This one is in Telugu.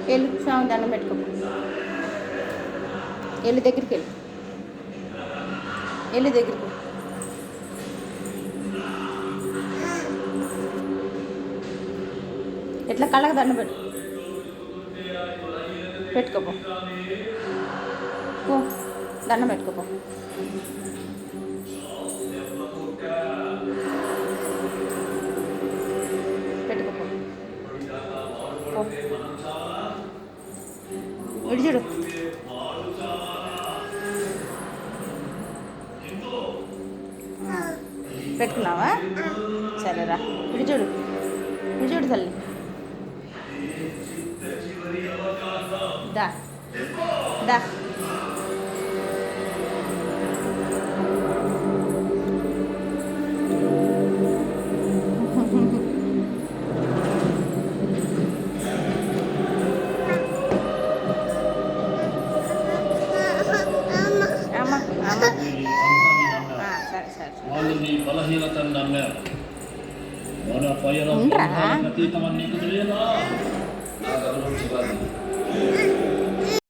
వెళ్ళు స్వామి దండం పెట్టుకో. వెళ్ళి దగ్గరికి వెళ్ళి దగ్గరికి ఎట్లా కళ్ళకు దండం పెట్టుకోపో. దండం పెట్టుకోపో. పెట్టుకోపో. ఇటు చూడు. పెట్టుకున్నావా? సరేరా. ఇటు చూడు. ఇటు చూడు తల్లి. దా దా. వాళ్ళు నీ బలహీనతను నమ్మారు. మన పైన అతీతమని నీకు తెలియదా? నా గర్వం చూడాలి.